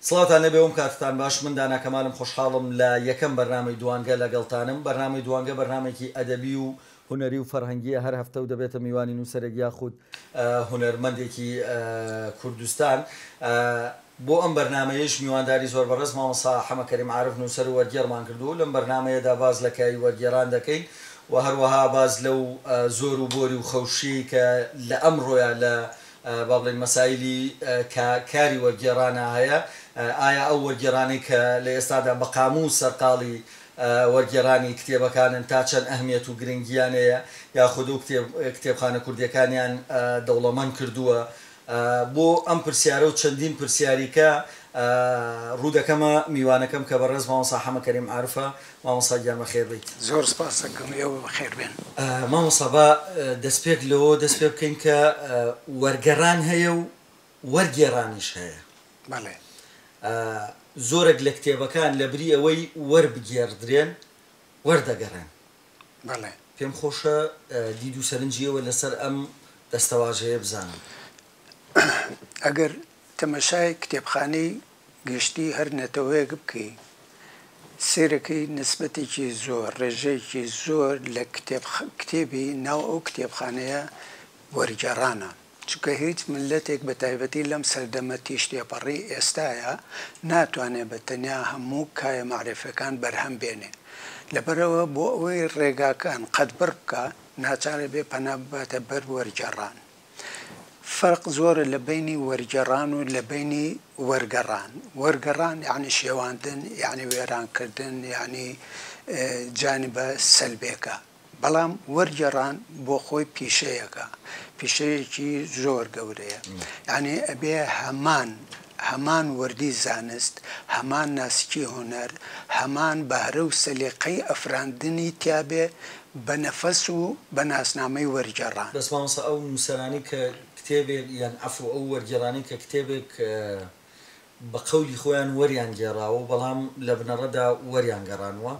سڵاوتان لەبێ ئەوم کاتتان باش من دانا کەمالم خۆشحاڵم لە یەکەم بەرنامەی دوانگە لەگەڵتانم. بەرنامەی دوانگە بەرنامێکی ئەدەبی و هونەری و فەرهەنگیە هەر هەفتە و دەبێتە میوانی نووسەرێک یاخود هونەرمەندێکی کوردستان. بۆ ئەم بەرنامەیەش میوانداری زۆر بەڕێز مامۆستا حەمە کەریم عارف نووسەر و وەرگێڕمان کردو. لەم بەرنامەیەدا باز لە کاری وەرگێڕان دەکەین و هەروەها باز لەو زۆر و بۆری و خەوشی کە لە ئەمڕۆیە لە با بڵێن مەسایلی کاری وەرگێڕانە هەیە. ئایا ئەو وەرگێڕانەی کە لە ئێستادا بە قاموس سەرقاڵی وەرگێڕانی کتێبەکانن تا چەند ئەهمیەت و گرنگیانەیە یاخود و کتێبخانە کوردیەکانیان دەوڵەمەند کردووە. بۆ ئەم پرسیارە و چەندین پرسیاریکە ڕوو دەکەمە میوانەکەم کە بەڕێز مامۆستا حەمە کەریم عارفە. مامۆستا گیان بەخێر بیت. زۆر سپاس دەکەم، ئێوە بەخێر بێن. مامۆستا با دەستپێک لەوە دەست پێ بکەین کە وەرگەڕان هەیە و وەرگێڕانیش هەیە. بەڵێ زۆرێک لە کتێبەکان لە بری ئەوەی وەربگێڕدرێن وەردەگەڕێن. بەڵێ پێم خۆشە دید و سەرنجیەوە لەسەر ئەم دەستەواژەیە بزانم. ئەگەر تەمەشای کتێبخانەی گشتی هەر نەتەوەیەک بکەی، سێرەکەی نسبەتێکی زۆر ڕێژەیەکی زۆر لە کتێبی ناو ئەو کتێبخانەیە وەرگێڕانە. چونکە هیچ ملەتێک بە تایبەتی لەم سەردەمەتی شتێپەڕی ئێستاە ناتوانێت بە تەنیا هەموو کایە معرفەکان بەرهەم بێنێ. لەبەرەوە بۆ ئەوەی ڕێگاکان قەتبڕ بکە ناچارە بێ پەنا بباتە بەر وەرگێڕان. فەرق زۆرە لە بینی وەرگێڕان و لە بینی وەرگەڕان. وەرگەڕان یعنی شێواندن، یعنی وێرانکردن، یعنی جانبە سەلبێکە. بەڵام وەرگێڕان بۆ خۆی پیشەیەکە، پیشەیەکی زۆر گەورەیە. یعنی ئەبێ هەمان وەردی زانست، هەمان ناسکی هونەر، هەمان بارە و سەلیقەی ئەفراندنی تیابێ بە نەفەس و بە ناسنامەی وەرگێڕان. بەس مامۆستا ئەو نووسەرانی کە کتێبێک یان ئەفو ئەو وەرگێڕانی کە کتێبێک بە قەولی خۆیان وەریان گێڕاوە بەڵام لە بنەڕەدا وەریان گەڕانوە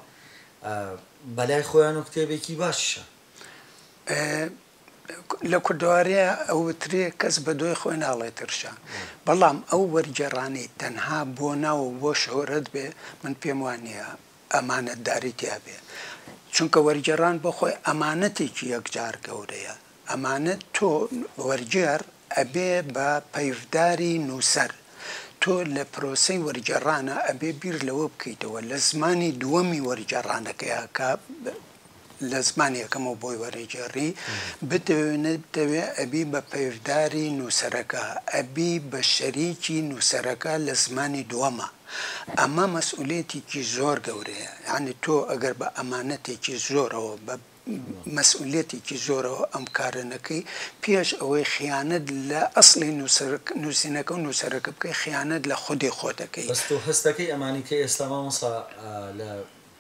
بەلای خۆیان و کتێبێکی باشە. لە کوردەوارەیە ئەوترێ کەس بە دۆی خۆی ناڵێترشە. بەڵام ئەو وەرگێڕانی تەنها بۆ ناو بۆ شۆرت بێ من پێم وانە ئەمانەتداری تیا بێ. چونکە وەرگێڕان بۆ خۆی ئەمانەتێکی یەکجار گەورەیە. ئەمانەت تۆ وەرگێر ئەبێ بە پەیفداری نووسەر. تۆ لە پرۆسەی وەرگێڕانە ئەبێ بیر لەوە بکەیتەوە لە زمانی دووەمی وەرگێڕانەکەیکە لە زمانی یەکەمەوە بۆی وەرگێڕی بتەوێ ئەبی بە پەیفداری نووسەرەکە، ئەبی بە شەریکی نووسەرەکە لە زمانی دووەمە. ئەمە مەسئولێتێکی زۆر گەورەیە. یعنی تۆ ئەگەر بە ئەمانەتێکی زۆرەوە بە مەسئولێتێکی زۆرەوە ئەم کارەنەکەی پێش ئەوەی خیانەت لە ئەسڵی نووسینەکە و نووسەرەکە بکەی خیانەت لە خودی خۆتەکەی. بەس تۆ هەستەکەی ئەمانی کە ئێستا مامۆستا لە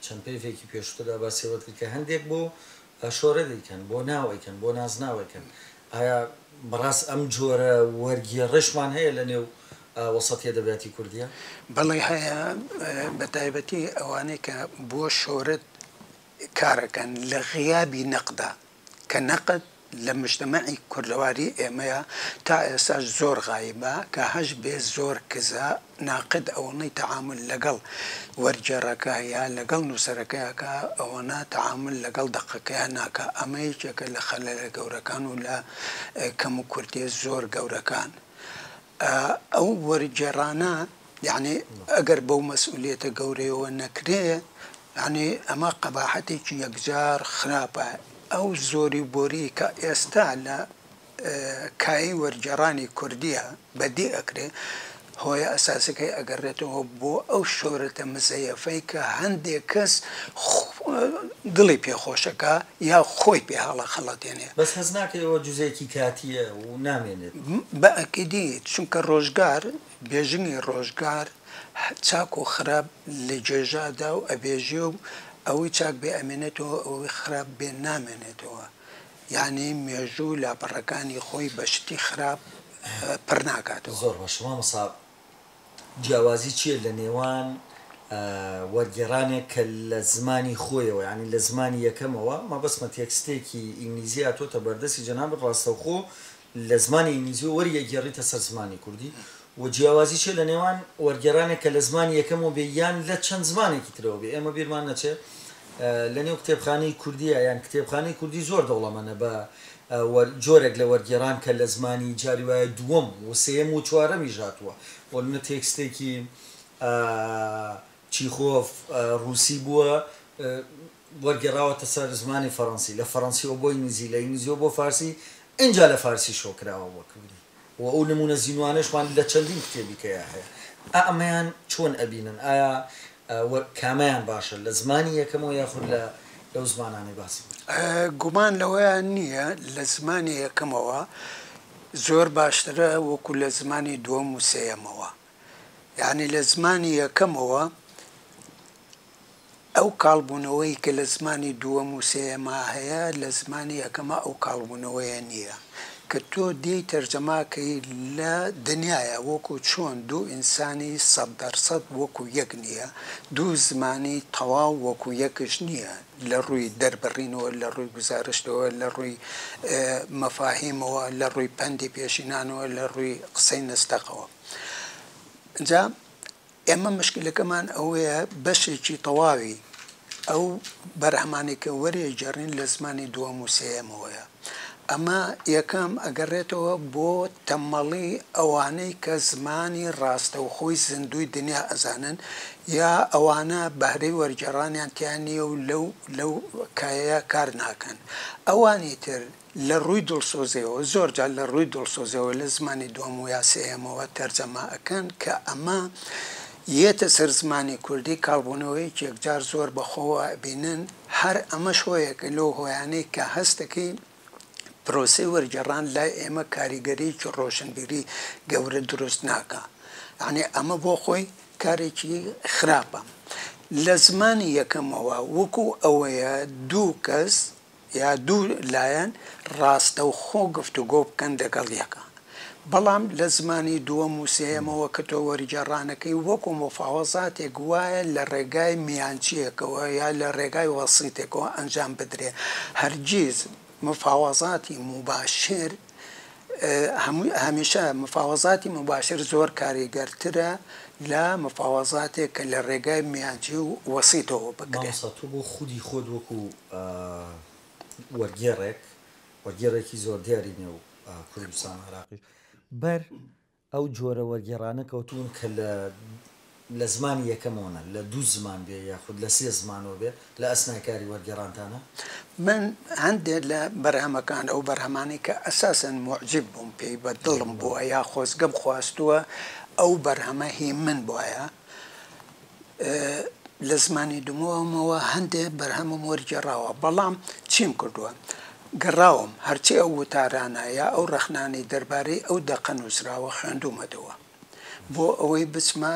چەند پێیەکی پێشتردا باسیەوەت کە هەندێک بۆ شۆرە دەیکەن، بۆ ناوەکەن، بۆ نازناوەکەن. ئایا بەڕاست ئەم جۆرە وەرگێڕشمان هەیە لە نێو وەسەتی ئەدەبیاتی کوردیە؟ بەڵێ هەیە، بە تایبەتی ئەوانەی کە بۆ شۆرت کارەکەن لە غیابی نەقدا کە نەقد لە مجتەمەعی کوردەواری ئێمەیە تا ئێستاش زۆر غایبە کە هەش بێ زۆر کزە ناقد ئەوەی تەعامل لەگەڵ وەرگێڕەکە یا لەگەڵ نووسەرەکەیەکە ئەوەنە تەعامل لەگەڵ دەقەکەیان ناکە. ئەمە یەکێکە لە خەلەلە گەورەکان و لە کەم و کورتێ زۆر گەورەکان. ئەو وەرگێڕانە یعنی ئەگەر بەو مەسئولێتە گەورەیەوە نەکرێ یعنی ئەمە قەباحەتێکی یەکجار خراپە. ئەو زۆری بۆری کە ئێستا لە کایی وەرگێڕانی کوردیە بەدی ئەکرێ هۆیە ئەساسەکەی ئەگەڕێتەوە بۆ ئەو شۆرەتە مزەیەفەی کە هەندێک کەس دڵی پێخۆشەکە یا خۆی پێ هەڵە خەڵەتێنێ. بەس هەز ناکەیەوە جوزەیەکی کاتیە و نامێنێت بە ئەکیدی. چونکە ڕۆژگار بێژنی ڕۆژگار چاک و خراپ لە جێژادا و ئەبێژێ و ئەوەی چاک بێ ئەمێنێتەوە ئەوەی خراپ بێ نامێنێتەوە. یعنی مێژوو لاپەڕەکانی خۆی بەشتی خراپ پڕ ناکاتەوە. زۆر بەش مامۆستا جیاوازی چییە لە نێوان وەرگێڕانێک کە لە زمانی خۆیەوە یعنی لە زمانی یەکەمەوە مەبەستمە تێکستێکی ئینگلیزی هاتۆتە بەردەستی جەنابەت ڕاستەوخۆ لە زمانی ئینگلیزی وەریەگێڕیتە سەر زمانی کوردی و جیاوازیشە لە نێوان وەرگێڕانێک کە لە زمانی یەکەم و بێیان لە چەند زمانێکی ترەوە بێ ئێمە بیرمان نەچێت لە نێو کتێبخانەی کوردیە یان کتێبخانەی کوردی زۆر دەوڵەمەنە بە جۆرێک لە وەرگێڕان کە لە زمانی جاری وایە دووەم و سێم و چوارەمی ژاتووە وەنە تێکستێکی چیخۆف ڕووسی بووە وەرگێڕاوەتە سەر زمانی فەڕەنسی لە فەڕەنسیەوە بۆ ئینگلیزی لە ئینگلیزیەوە بۆ فارسی اینجا لە فارسی شۆکراوە بۆ کوردی و ئەو نمونە زیینوانەشمان لە چەندین کتێبی کەیا هەیە ئەمەیان چۆن ئەبینن ئایا کامیان باشە لە زمانی یەکەمەوە یاخود لەو زمانانەی باسی گومان لەوەیان نییە لە زمانی یەکەمەوە زۆر باشترە وەکو لە زمانی دووەم و سێەمەوە یعنی لە زمانی یەکەمەوە ئەو کاڵبوونەوەی کە لە زمانی دووەم و سێەمە هەیە لە زمانی یەکەمە ئەو کاڵبوونەوەیە نییە کە تۆ دێی تەرجەماکەی لە دنیاە وەکو چۆن دوو ئینسانی 100% وەکو یەک نییە دوو زمانی تەواو وەکو یەکش نییە لە ڕووی دەربڕینەوە لە ڕووی گزارشتەوە لە ڕووی مەفاهیمەوە لە ڕووی پەندی پێشینانەوە لە ڕووی قسەی نستەقەوە جا ئێمە مشکلەکەمان ئەوەیە بەشێکی تەواوی ئەو بەرهەمانی کە وەرێ جەڕین لە زمانی دووەم و سێەمەوەیە ئەمە یەکەم ئەگەڕێتەوە بۆ تەمەڵی ئەوانەی کە زمانی ڕاستە و خۆی زیندوی دنیا ئەزانن یا ئەوانە بەهرەی وەرگێڕانیان تیان نییە و لەو کایەیە کار ناکەن ئەوانی تر لە ڕووی دڵسۆزیەوە زۆر جار لە ڕووی دڵسۆزیەوە لە زمانی دووەم و یا سێەمەوە تەرجەمە ئەکەن کە ئەمە یەتە سەر زمانی کوردی کاڵبوونەوەی یەکجار زۆر بەخۆوە بینن هەر ئەمەش هۆیەکە لەو هۆیانەی کە هەستەکەی پرۆسی وەرگێڕان لای ئێمە کاریگەریکی ڕۆشنبیری گەورە دروست ناکە یعنی ئەمە بۆ خۆی کارێکی خراپە لە زمانی یەکەمەوە وەکو ئەوەیە دوو کەس یا دوو لایەن ڕاستە و خۆ گفتوگۆ بکەن لەگەڵ یەکە بەڵام لە زمانی دووەم و سێەمەوە کە تۆ وەرگێڕانەکەی وەکو مفاوەزاتێک وایە لە ڕێگای میانچیەکەوە یا لە ڕێگای وەسیتێکەوە ئەنجام بدرێ هەرگیز مفاوەزاتی مباشر هەمیشە مفاوەزاتی مباشر زۆر کاریگەرترە لە مفاوەزاتێک کە لە ڕێگای میانچی و وەسیتەوە بکرێت تۆ بۆ خودی خۆت وەکو وەرگێڕێکی زۆر دیاری نێو کوردستان عێراقیش بەر ئەو جۆرە وەرگێڕانە کەوتون کە لە زمانی یەکەمەوەە لە دوو زمان بێ یاخود لە سێ زمانەوە بێ لە ئەسناکاری وەرگێڕانتانە من هەندێک لە بەرهەمەکان ئەو بەرهەمانی کە ئەساسن معجب بووم پێی بە دڵم بووە یا خۆزگەم خواستووە ئەو بەرهەمە هی من بواە لە زمانی دووەمەوە هەندێک بەرهەمم وەرگێڕاوە بەڵام چیم کردووە گەڕاوم هەرچی ئەو وتارانە یا ئەو ڕەخنانی دەربارەی ئەو دەقە نووسراوە خوێندومەتەوە بۆ ئەوەی بچمە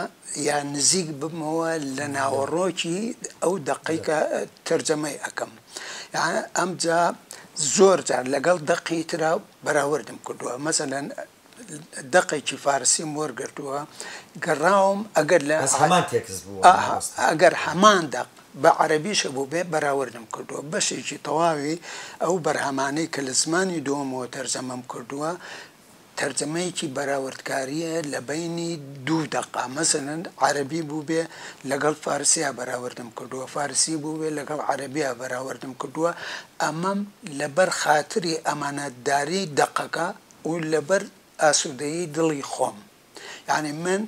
یا نزیک بمەوە لە ناوەڕۆکی ئەو دەقیکە تەرجەمەی ئەەکەم ئەمجا زۆر جار لەگەڵ دەقی ترا بەراوردم کردووە مەسەلەن دەقێکی فارسیم وەرگرتووە گەڕاوم ئەگەر هەمان دەق بە عەرەبیشە بوو بێ بەراوردم کردووە بەشێکی تەواوی ئەو بەرهەمانەی کە لە زمانی دووەمەوە تەرجەمەم کردووە تەرجەمەیەکی بەراوردکاریە لە بینی دوو دەقا مەسەلەن عەرەبی بوو بێ لەگەڵ فارسیە بەراوردم کردووە فارسی بوو بێ لەگەڵ عەرەبیە بەراوردم کردووە ئەمەم لەبەر خاتری ئەمانەتداری دەقەکە و لەبەر ئاسوودەیی دڵی خۆم یعنی من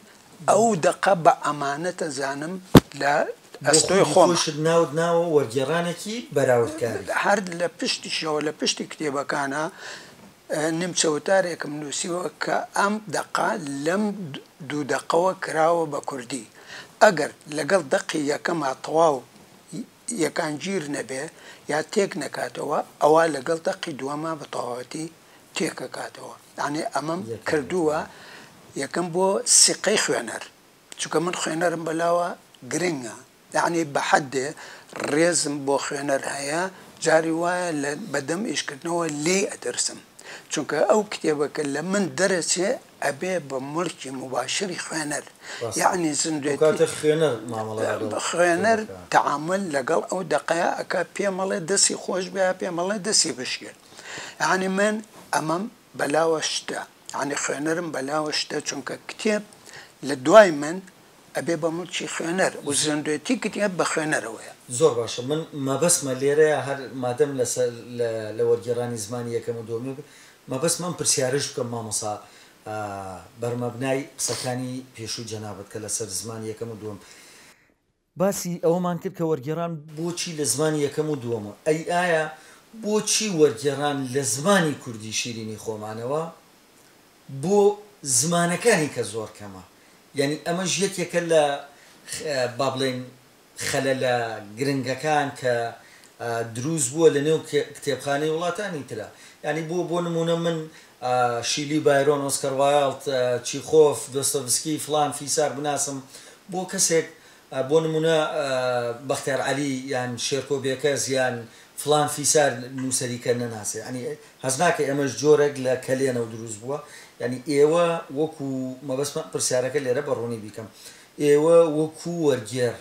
ئەو دەقە بە ئەمانەتە زانم لە ئەستۆی خۆم ناوە وەرگێڕانێکی بەراوردکاری هەر لە پشتیشەوە لە پشتی کتێبەکانە نیمچەوتارێکم نووسیوە کە ئەم دەقا لەم دوو دەقەوە کراوە بە کوردی ئەگەر لەگەڵ دەقی یەکەما تەواو یەکان گیر نەبێ یا تێک نەکاتەوە ئەوە لەگەڵ دەقی دووەمە بە تەواوەتی تێکەکاتەوە یعنی ئەمەم کردووە یەکەم بۆ سیقەی خوێنەر چونکە من خوێنەرم بەلاوە گرنگە یعنی بە حەدێ ڕێزم بۆ خوێنەر هەیە جاری وایە لە بەدەم ئیشکردنەوە لێ ئەدرسم چونکە ئەو کتێبەکە لە من دەرەچێ ئەبێ بە مڵکی مباشری خوێنەر یعنی زندوێتی خوێنەر تەعامل لەگەڵ ئەو دەقەیە ئەکا پێمەڵێ دەستی خۆش بێ پێمەڵێ دەستی بشکێت یعنی من ئەمەم بەلاوە شتە عنی خوێنەرم بەلاوەشتە چونکە کتێب لە دوای من ئەبێ بەموچی خوێنەر و زەندێتی کتێب بە خوێنەرەوەیە. زۆر باشە. من مەبەستمە لێرەیە هەر مادەم لە وەرگێڕانی زمانی یەکەم و دووەمی مەبەست من پرسیارش بکەم مامۆسا بەرمەبنای قسەکانی پێشووی جەنابەت کە لەسەر زمانی یەکەم و دووەم باسی ئەوەمان کرد کە وەرگێڕان بۆچی لە زمانی یەکەم و دووەمە. ئایا بۆچی وەرگێڕان لە زمانی کوردی شیرینی خۆمانەوە بۆ زمانەکانی کە زۆر کەمە؟ یعنی ئەمەش یەکێکە لە با بڵێن خەلەلە گرنگەکان کە دروست بووە لە نێو کتێبخانەی وڵاتانی ترە. ینی بۆ نمونە من شیلی بایرۆن، ئۆسکار وایڵد، چیخۆف، دۆستۆڤسکی فلان فیسار بناسم، بۆ کەسێک بۆ نمونە بەختیار عەلی یان شێرکۆ بێکەس یان فلان فیسار نووسەریکە نەناسێ. ینی هەز ناکە ئەمەش جۆرێک لە کەلێنەوە دروست بووە. ینی ئێوە وەکو مەبەستمە پرسیارەکە لێرە بەڕوونی بیکەم، ئێوە وەکو وەرگێر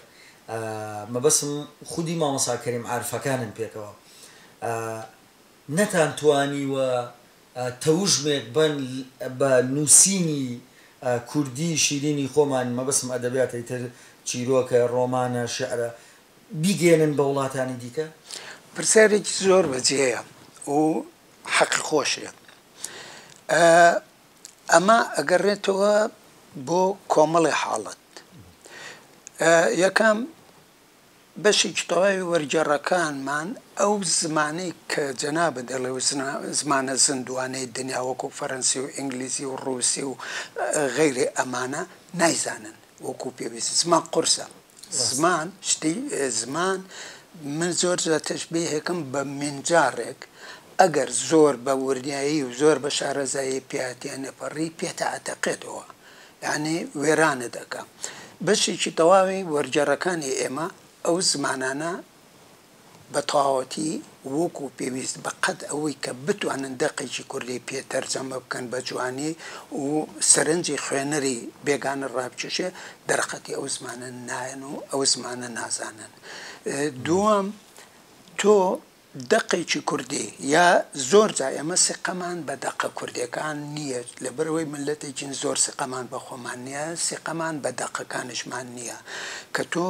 مەبەسم خودی مامۆستا کەریم عارفەکانن پێکەوە نەتانتوانیوە تەوژمێک بن بە نووسینی کوردی شیرینی خۆمان مەبەسم ئەدەبیاتی تر چیرۆکە، ڕۆمانە، شعرە بیگێنن بە وڵاتانی دیکە؟ پرسیارێکی زۆر بەجێیە و حەقی خۆشیە. ئەمە ئەگەڕێتەوە بۆ کۆمەڵی حاڵەت. یەکەم بەشێکی تەواوی وەرگێڕەکانمان ئەو زمانەی کە جەنابە دەڵێ زمانە زیندوانەی دنیا وەکو فەرەنسی و ئینگلیزی و ڕووسی و غەیرێ ئەمانە نایزانن وەکو پێویست. زمان قورسە. زمان شتی زمان من زۆر تەشبیهێکم بە منجارێک ئەگەر زۆر بە وردیایی و زۆر بە شارەزایی پیاتیان نەپەڕی پێتەعاتەقێتەوە، یعنی وێرانە دەکە. بەشێکی تەواوی وەرگێڕەکانی ئێمە ئەو زمانانە بە تەواوەتی وەکو پێویست بەقەد ئەوەی کە بتوانن دەقێکی کوردی پێ تەرجەمە بکەن بە جوانی و سەرنجی خوێنەری بێگانە ڕابکێشێ دەرەقەتی ئەو زمانە نایەن و ئەو زمانە نازانن. دووەم تۆ دەقێکی کوردی یا زۆر جا ئێمە سقەمان بە دەقە کوردیەکان نییە، لەبەرەوەی ملەتێکین زۆر سقەمان بە خۆمان نییە، سقەمان بە دەقەکانشمان نییە. کە تۆ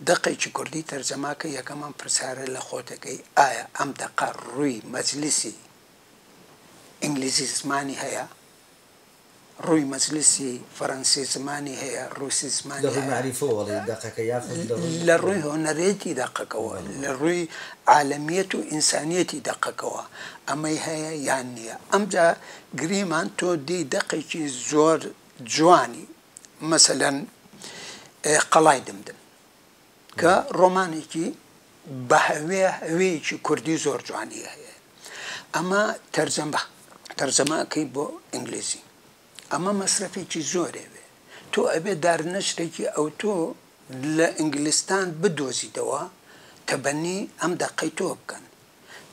دەقێکی کوردی تەرجەماکە یەکەمان پرسیارە لە خۆتەکەی ئایا ئەم دەقە ڕووی مەجلیسی ئینگلیزی زمانی هەیە، ڕووی مەجلیسی فەرەنسی زمانی هەیە، ڕووسی زمانی لە ڕووی هۆنەرێتی دەقەکەەوە، لە ڕووی عالەمیەت و ئینسانیەتی دەقەکەەوە ئەمەی هەیە یان نییە. ئەمجا گریمان تۆ دی دەقێکی زۆر جوانی مەسەلەن قەڵای دمدم کە ڕۆمانێکی بە هەوەیەکی کوردی زۆر جوانی هەیە. ئەمە تەرجەمەکەی بۆ ئینگلیزی، ئەمە مەسرەفێکی زۆرێوێ. تۆ ئەبێ دارنەشتێکی ئەو تۆ لە ئینگلیستان بدۆزیتەوە تەبەنی ئەم دەقەی تۆ بکەن،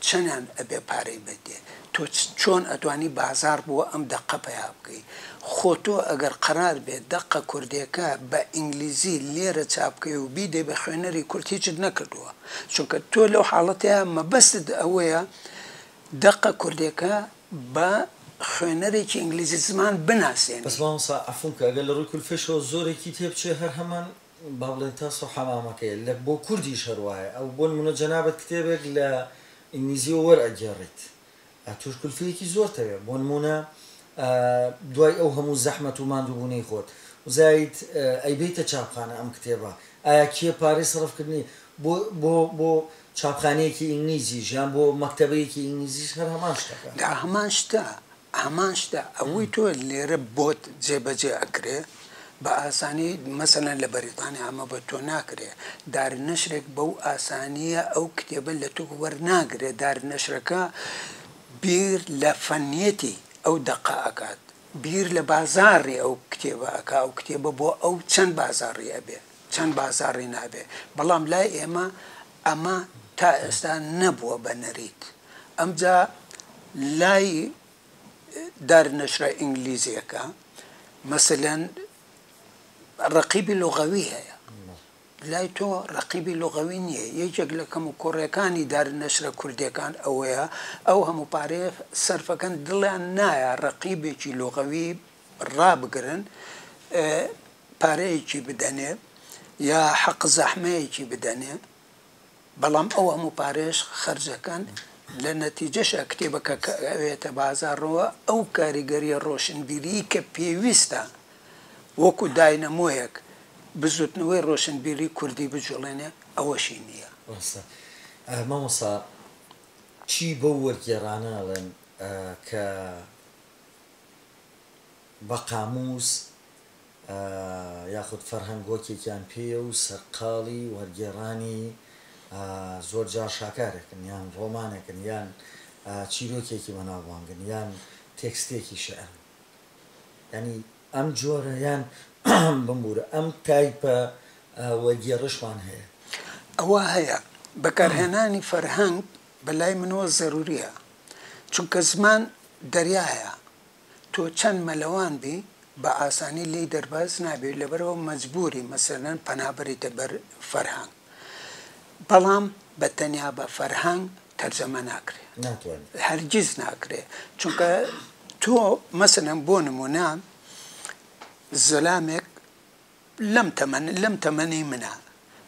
چەندیان ئەبێ پارەی بدێ، تۆ چۆن ئەتوانی بازار بووە ئەم دەقە پیا بکەی. خۆ تۆ ئەگەر قەرار بێت دەقە کوردیەکە بە ئینگلیزی لێرە چاپکەی و بیدێ بە خوێنەری کورد هیچت نەکردووە، چونکە تۆ لەو حاڵەتەیە مەبەست ئەوەیە دەقە کوردیەکە بە خوێنەرێکی ئینگلیزی زمان بناسێن. بەس مامۆستا عەفوکە ئەگەر لە ڕووی کولفێشەوە زۆرێکی تێبچێ هەر هەمان با بڵێن تاسۆ حەمامەکەی لە بۆ کوردیش هەروایە. ئەو بۆ نمونە جەنابەت کتێبێک لە ئینگلیزیەوە وەرئەگێڕیت توش کولفەیەکی زۆر تەوێ، بۆ نمونە دوای ئەو هەموو زەحمەت و ماندووبوونەی خۆت وزایت ئەیبێتە چاپخانە ئەم کتێبە، ئایا کێ پارەی سەرفکردنی بۆ چاپخانەیەکی ئینگلیزیش یان بۆ مەکتەبەیەکی ئینگلیزیش هەر هەمان شتەکە؟ هەمان شتە ئەوەی تۆ لێرە بۆت جێبەجێ ئەکرێ بە ئاسانی مەسەلەن لە بەریتانیا ئەمە بە تۆ ناکرێ، دارنەشرێک بەو ئاسانیە ئەو کتێبە لە تۆ وەرناگرێ. دارنەشرەکە بیر لە فەنیەتی ئەو دەقە ئەکات، بیر لە بازاڕی ئەو کتێبە ئەکا، ئەو کتێبە بۆ ئەو چەند بازاڕی ئەبێ چەند بازاڕی نابێ. بەڵام لای ئێمە ئەمە تا ئێستا نەبووە بە نەریت. ئەمجا لای دارنەشرە ئینگلیزیەکە مەسەلەن ڕەقیبی لوغەوی هەیە، لای تۆ ڕقیبی لغەوی نییە یەکێک لە کەم و کوڕەکانی دارنەشرە کوردیەکان ئەوەیە ئەو هەموو پارەیە سەرفەکەن دڵیان نایە ڕقیبێکی لغەوی ڕابگرن پارەیەکی بدەنێ یا حەق زەحمەیەکی بدەنێ بەڵام ئەو هەموو پارێش خەرجەکان لە نەتیجەشە کتێبەکە ئەوێتە بازارڕەوە ئەو کاریگەریە ڕۆشنبیری کە پێویستە وەکو داینەمۆیەک بزوتنەوەی ڕۆشنبیری کوردی بجوڵێنێ ئەوەشی نییە. مامۆستا چی بۆ وەرگێڕانەڵێن کە بە قاموس یاخود فەرهەنگۆکێکیان پێە و سەرقاڵی وەرگێڕانی زۆر جار شاکارێکن یان ڕۆمانێکن یان چیرۆکێکی بەناوبانگن یان تێکستێکی شەعر ینی ئەم جۆرە یان بمبورە ئەم تایپە وەرگێڕشمان هەیە ئەوە هەیە بەکارهێنانی فەرهەنگ بەلای منەوە زەروریە چونکە زمان دەریایە تۆ چەند مەلەوان بی بە ئاسانی لی دەرباز نابێت لەبەرەوە مەجبوری مەسەرەن پەنابەریتە بەر فەرهەنگ بەڵام بە تەنیا بە فەرهەنگ تەرجەمە ناکرێت هەرگیز ناکرێت چونکە تۆ مەسەرەن بۆ نمونە زەلامێک لەم تەمەنی منە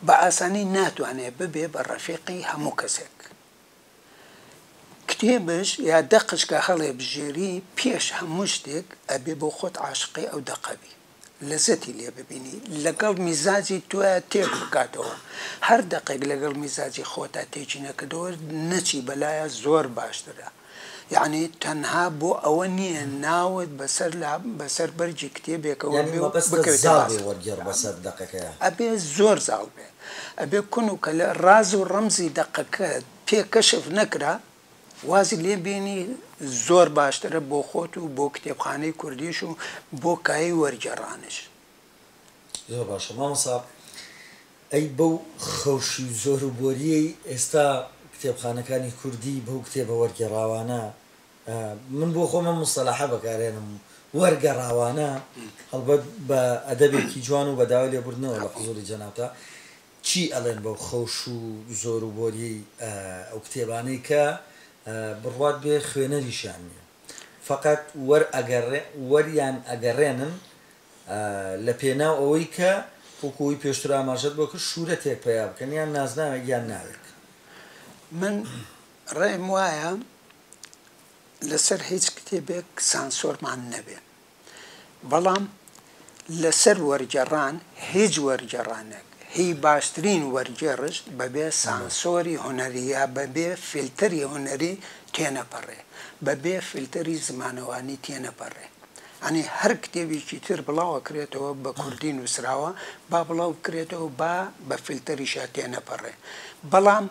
بە ئاسانی ناتوانێت ببێ بە ڕەفیقی هەموو کەسێک کتێبش یا دەقشکە هەڵێ بژێری پێش هەموو شتێک ئەبێ بۆ خۆت عاشقی ئەو دەقەبی لەزەتی لێ ببینی لەگەڵ میزاجی توە تێک بکاتەوە هەر دەقێک لەگەڵ میزاجی خۆتا تێکی نەکردەوە نەچی بەلایە زۆر باشترە یعنی تەنها بۆ ئەوە نییە ناوت بەسەر بەرجی کتێبێکەوە ئەبێ زۆر زاڵ بێ ئەبێ کون و کە لە ڕاز و ڕەمزی دەقەکە پێکەشف نەکرا وازی لێ بینی زۆر باشترە بۆ خۆت و بۆ کتێبخانەی کوردیش و بۆ کایی وەرگێڕانش زۆر باشە مامۆستا ئەی بەو خەوشی زۆر و بۆریەی ئێستا کتێبخانەکانی کوردی بەو کتێبە وەرگێڕاوانە من بۆ خۆمە مستەلاحە بەکارێنم وەرگەڕاوانە هەڵبەت بە ئەدەبێکی جوان و بەداوای لێبوردنەوە لە حوزوری جەنابتە چی ئەڵێن بەو خەوش و زۆر و بۆریەی ئەو کتێبانەی کە بڕوات بێ خوێنەریشیان نیە فقط وەریان ئەگەڕێنن لە پێناو ئەوەی کە وەکوی پێشتر ئاماژەت بۆ کە شوورە تێک پیا بکەن یان نازناوێک یان ناوێک من ڕێم وایە لەسەر هیچ کتێبێک سانسۆرمان نەبێ بەڵام لەسەر وەرگێڕان هیچ وەرگێڕانێک هی باشترین وەرگێڕش بەبێ سانسۆری هونەریە بەبێ فیلتەری هونەری تێنەپەڕێ بەبێ فیلتەری زمانەوانی تێنەپەڕێ ئەنی هەر کتێبێکی تر بڵاوە کرێتەوە بە کوردی نووسراوە با بڵاو بکرێتەوە بە فیلتەریشە تێنەپەڕێ بەڵام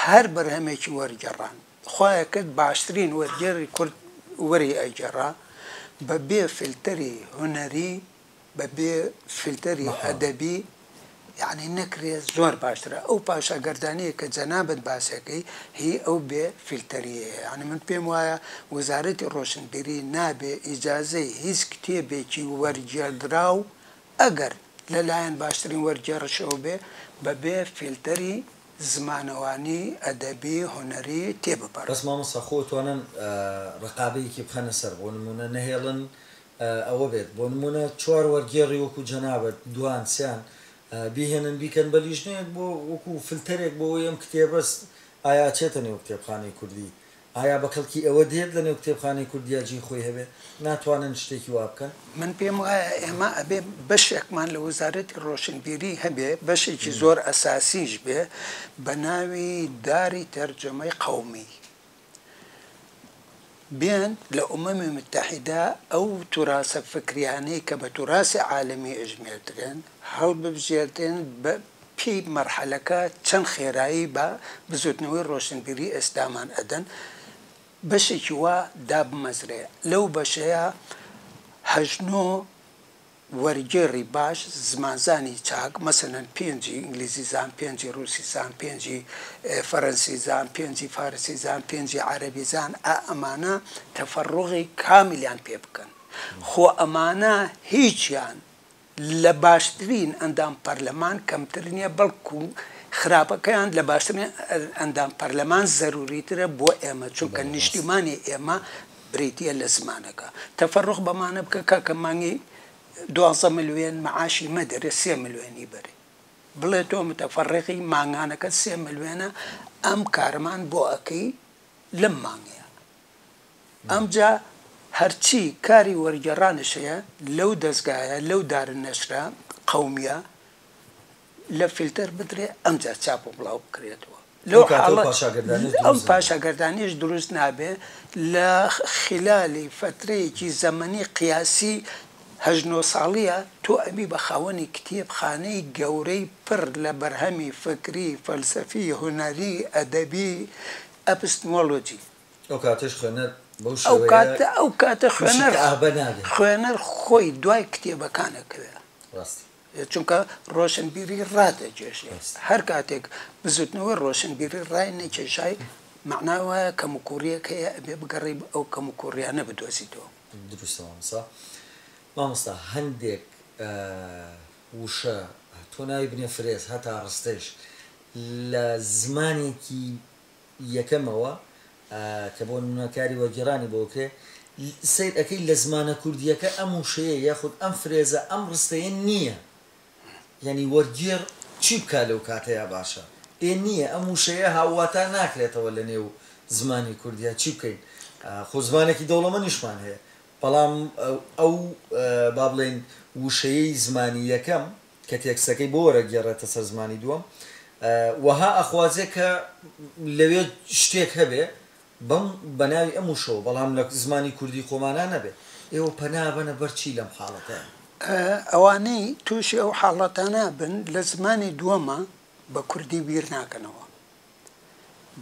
هەر بەرهەمێکی وەرگێڕان خۆیان کرد باشترین وەرگێڕی کورد وەری ئەیگەڕا بەبێ فیلتەری هونەری بەبێ فیلتەری ئەدەبی یعنی نەکرێت زۆر باشترە ئەو پاشەگەردانەیە کە جەنابەت باسەکەی هی ئەو بێ فیلتەریە یعنی من پێم وایە وەزارەتی ڕۆشنبیری نابێ ئیجازەی هیچ کتێبێکی وەرگێڕاو ئەگەر لەلایەن باشترین وەرگێڕشەوە بێ بەبێ فیلتەری زمانەوانی ئەدەبی هونەری تێبپەڕ ڕست مامۆستا خۆتوانن ڕقابەیەکی بخەنە سەر بۆ نمونە نەهێڵن ئەوە بێت بۆ نمونە چوار وەرگێڕی وەکو جەنابەت دوان سیان بیهێنن بیکەن بە لیژنەیەک بۆ وەکو فلتەرێک بۆ ئەم کتێبەست ئایا چێتە نێو کتێبخانەی کوردی ئایا بە کەڵکی ئەوە دێت لە نێو کتێبخانەی کوردیاجی خۆی هەبێ ناتوانن شتێکی وا بکەن من پێم وایە ئێمە ئەبێ بەشێکمان لە وەزارەتی ڕۆشنبیری هەبێ بەشێکی زۆر ئەساسیش بێ بە ناوی داری تەرجەمەی قەومی بێن لە ئومەمی متحیدا ئەو توراسە فکریانەی کە بە توراسی عالەمی ئەژمێردرێن هەڵببژێردێن بە پێی مەرحەلەکە چەند خێرایی بە بزوتنەوەی ڕۆشنبیری ئێستامان ئەدەن بەشێکی وا دابمەزرێ لەو بەشەیە هەژنۆ وەرگێڕی باش زمانزانی چاک مەسەلەن پێنجی ئینگلیزی زان پێنجی رووسی زان پێنجی فەرەنسی زان پێنجی فارسی زان پێنجی عەرەبی زان ئەمانە تەفەڕوغی کامیلیان پێ بکەن خۆ ئەمانە هیچیان لە باشترین ئەندام پەرلەمان کەمتر نییە بەڵکو خراپەکەیان لە باشترین ئەندام پەرلەمان زەروریترە بۆ ئێمە چونکە نیشتیمانی ئێمە بریتە لە زمانەکە تەفەڕق بەمانە بکە کە مانگی 12 ملیۆن معاشی مەدەرە 3 ملیۆنی بەرێ بڵێ تۆ متەفەڕقی مانگانەکە 3 ملیۆنە ئەم کارمان بۆ ئەەکەی لەم مانگەیە ئەمجا هەرچی کاری وەرگێڕانشەیە لەو دەستگایە لەو دارن نەشرا قەومیە لە فیلتەر بدرێ ئەمجا چاپ و بڵاو بکرێتەوە لەو ئەم پاشاگەردانیش دروست نابێ لە خلالی فترەیەکی زەمەنی قیاسی 19 ساڵیە تۆ ئەبی بە خاوەنی کتێبخانەی گەورەی پڕ لە بەرهەمی فکری فەلسەفی هونەری ئەدەبی ئەپستمۆلۆجی ئەو کاتش خوێنەر ئەو کاتە خوێنەر خۆی دوای کتێبەکانەکەوێ چونکە ڕۆشنبیری ڕادەجێژێ هەر کاتێک بزوتنەوە ڕۆشنبیری ڕای نەکێشای معناوایە کەموکوڕیەک هەیە ئەبێ بگەڕی ئەو کەموکوڕیانە بدۆزیتەوە دروستە مامۆستا هەندێک وشە تۆ ناوی بنێ فرێز هەتا ڕستەش لە زمانێکی یەکەمەوە کە بۆ نونەکاری وەرگێڕانی بۆکرێ سیر ئەەکەی لە زمانە کوردیەکە ئەم وشەیە یاخود ئەم فرێزە ئەم ڕستەیە نییە یعنی وەرگێڕ چی بکا لەو کاتەیە باشە نییە ئەم وشەیە هاواتە ناکرێتەوە لە نێو زمانی کوردیا چی بکەین خۆ زمانێکی دەوڵەمەندیشمان هەیە بەڵام ئەو با بڵێن وشەیەی زمانی یەکەم کە تێکسەکەی بۆ وەرەگێڕێتە سەر زمانی دووەم وەها ئەخوازێ کە لەوێ شتێک هەبێ بەم بەناوی ئەم وشەوە بەڵام لە زمانی کوردی خۆمانە نەبێ ئێوە پەنابەنە بەرچی لەم حاڵەتەیە ئەوانەی تووشی ئەو حاڵەتانە بن لە زمانی دووەمە بە کوردی بیر ناکەنەوە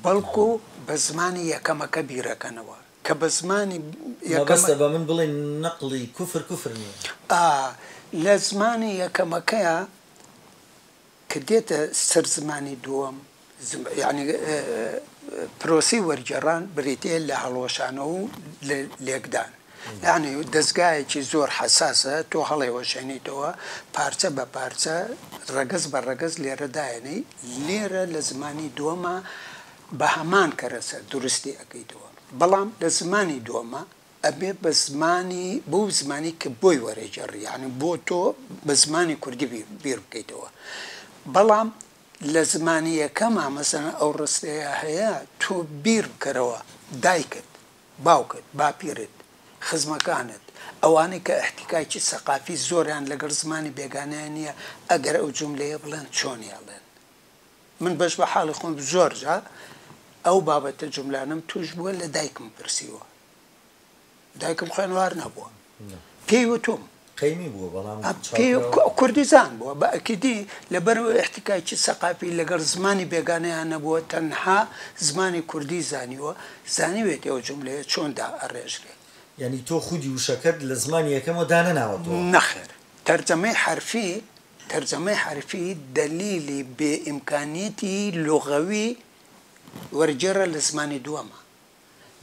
بەڵکو بە زمانی یەکەمەکە بیرەکەنەوە کە بە زمانی بەستە بە من بڵێن نەقڵی کوفر نییە لە زمانی یەکەمەکەیە کە دێتە سەر زمانی دووەم یعنی پرۆسی وەرگێڕان بریتێ لە هەڵۆشانە و لێکدان یعنی دەستگایەکی زۆر حساسە تۆ هەڵێوەشێنیتەوە پارچە بە پارچە ڕەگەز بە ڕەگەز لێرەدایەنەی لێرە لە زمانی دووەمە بە هەمان کەرەسە درستی ئەەکەیتەوە بەڵام لە زمانی دووەمە ئەبێ بە زمانی بۆ زمانی کە بۆی وەرەگێڕی یعنی بۆ تۆ بە زمانی کوردی بیر بکەیتەوە بەڵام لە زمانی یەکەمە مەسەڵەن ئەو ڕستەیە هەیە تۆ بیر بکەرەوە دایکت باوکت باپیرت خزمەکانت ئەوانەی کە احتیکاکی سەقافی زۆریان لەگەڵ زمانی بێگانیان نییە ئەگەر ئەو جوملەیە بڵێن چۆنیاڵێن من بەش بە حاڵی خۆم زۆر جا ئەو بابەتە جوملانم توش بووە لە دایکم پرسیوە دایکم خوێنوار نەبووە پێی وتم قەیمی بووە بەڵام کوردیزان بووە بە ئەکیدی لەبەرەوە احتیکاکی سەقافی لەگەڵ زمانی بێگانەیان نەبووە تەنها زمانی کوردی زانیوە زانیوێت ئەو جوملەیە چۆندا ئەڕێژرێ یعنی تۆ خودی وشەکەت لە زمانی یەکەمەوە دانەناوەتەوە نەخێر تەرجەمەی حرفی دلیلی بێئیمکانیەتی لغەوی وەرگێڕە لە زمانی دووەمە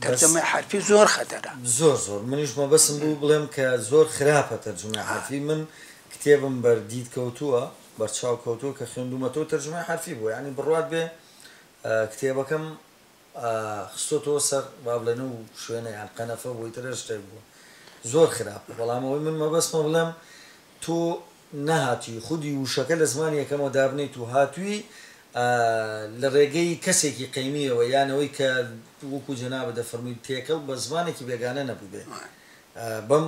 تەرجەمەی حرفی زۆر خەتەرە زۆر منیش مەبەستم بوو بڵێم کە زۆر خراپە تەرجمەی حرفی من کتێبم بەردید کەوتووە بەرچاو کەوتووە کە خوێندومەتەوە تەرجمەی حرفی بووە یعنی بڕوات بێ کتێبەکەم خستۆتەوە سەر با بڵێنە و شوێنە یان قەنەفە بۆی ترە شتێک بووە زۆر خراپە بەڵام ئەوەی من مەبەستمە بڵێم تۆ نەهاتووی خودی وشەکە لە زمانی یەکەمەوە دابنیت و هاتووی لە ڕێگەی کەسێکی قەیمیەوە یانەوەی کە وەکو جەنابە دەفەرمووی تێکەڵ بە زمانێکی بێگانە نەبوو بێ بەم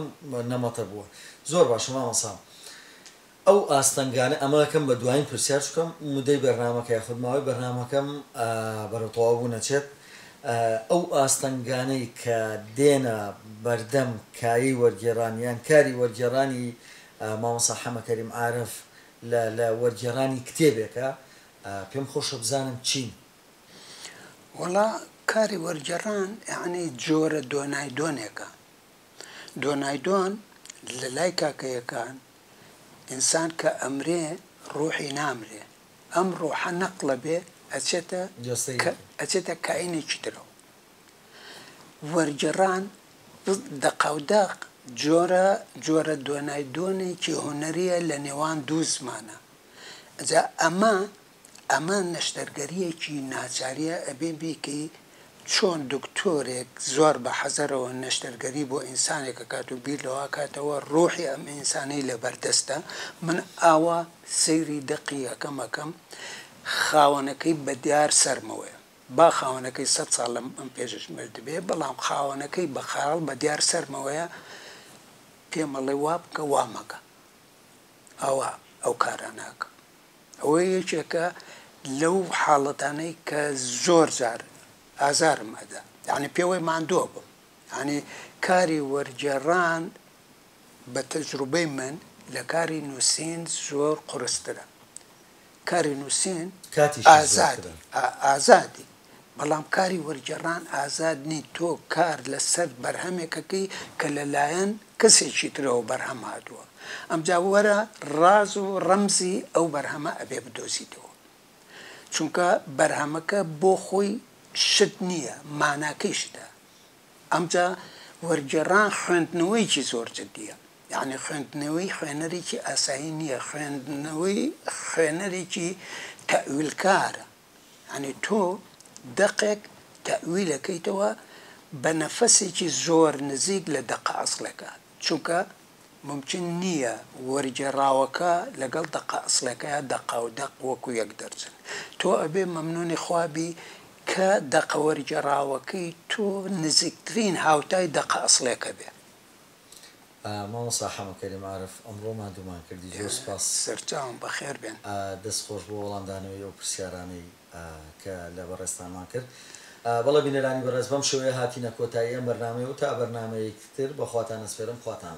نەمەتە بووە زۆر باشە مامەسام ئەو ئاستەنگانە ئەمەکەم بە دوایین پرسیار چکەم مودەی بەرنامەکە یاخود ماوەی بەرنامەکەم بەرەتەواو بوو نەچێت ئەو ئاستەنگانەی کە دێنە بەردەم کایی وەرگێڕانیان کاری وەرگێڕانی مامۆستا حەمە کەریم عارف لە وەرگێڕانی کتێبێکە پێم خۆشە بزانم چین وەڵا کاری وەرگێڕان یعنی جۆرە دۆنایدۆنێکە دۆنایدۆن لە لای کاکەیەکان ئینسان کە ئەمرێ ڕوحی نامرێ ئەم ڕۆحە نەقڵە بێ ئەچێتە کائینێکی ترەوە وەرگێڕان دەقاوداق جۆرە دوێنای دۆنێکی هوەریە لە نێوان دوو زمانە. ئەجا ئەمە نەشتەرگەریەکی ناچاریە ئەبێ بیکەی چۆن دکتۆرێک زۆر بە حەزەرەوە نەشتەرگەری بۆ ئینسانێکە کات و بیر لەوە کاتەوە ڕۆحی ئەم ئینسانی لەبەردەستە. من ئاوا سەیری دەقی یەکەمەکەم خاوەنەکەی بە دیار سەرمەوەیە، با خاوەنەکەی 100 ساڵ لەم پێشش مردبێ، بەڵام خاوەنەکەی بە خاڵ بە دیار سەرمەوەیە، پێمەڵێ وا بکە وامەکە ئەوە ئەو کاراناکە. ئەوە یەکێکە لەو حاڵەتانەی کە زۆر جار ئازارم ئەدا، یعنی پێوەی ماندووە بم، ینی کاری وەرگێڕان بە تەجروبەی من لە کاری نووسین زۆر قورسترە. کاری نووسین ئازادی، بەڵام کاری وەرگێڕان ئازاد نی. تۆ کار لەسەر بەرهەمێکەکەی کە لەلایەن کەسێکی ترەوە بەرهەم هاتووە، ئەمجا وەرە ڕاز و ڕەمزی ئەو بەرهەمە ئەبێ بدۆزیتەوە، چونکە بەرهەمەکە بۆ خۆی شت نییە، ماناکەی شتە. ئەمجا وەرگێڕان خوێندنەوەیکی زۆر جددیە، یعنی خوێندنەوەی خوێنەرێکی ئاسایی نییە، خوێندنەوەی خوێنەرێکی تەئویلکارە. ینی تۆ دەقێک تەئویلەکەیتەوە بە نەفەسێکی زۆر نزیک لە دەقە ئەسڵەکە، چونکە ممکن نییە وەرگێڕاوەکە لەگەڵ دەقە ئەسڵەکەیە دەقە و دەق وەکو یەک دەرچن. تۆ ئەبێ مەمنونی خوابی کە دەقە وەرگێڕاوەکەی تۆ نزیکترین هاوتای دەقە ئەسڵەکە بێ. مامۆستا حەمە کەریم عارف، ئەمڕۆمان دوومان کردی، زۆر سپاس. سەرچاوم بەخێر بێن. دەستخۆش بۆ وەڵامدانەوەی ئەو پرسیارانەی کە لە بەڕێستانمان کرد. بەڵێ بینەرانی بەڕێز، بەم شێوەیە هاتینە کۆتایی ئەم بەرنامەیە و تا بەرنامەیەکتر بەخواتان ئەسپێرم، خواتان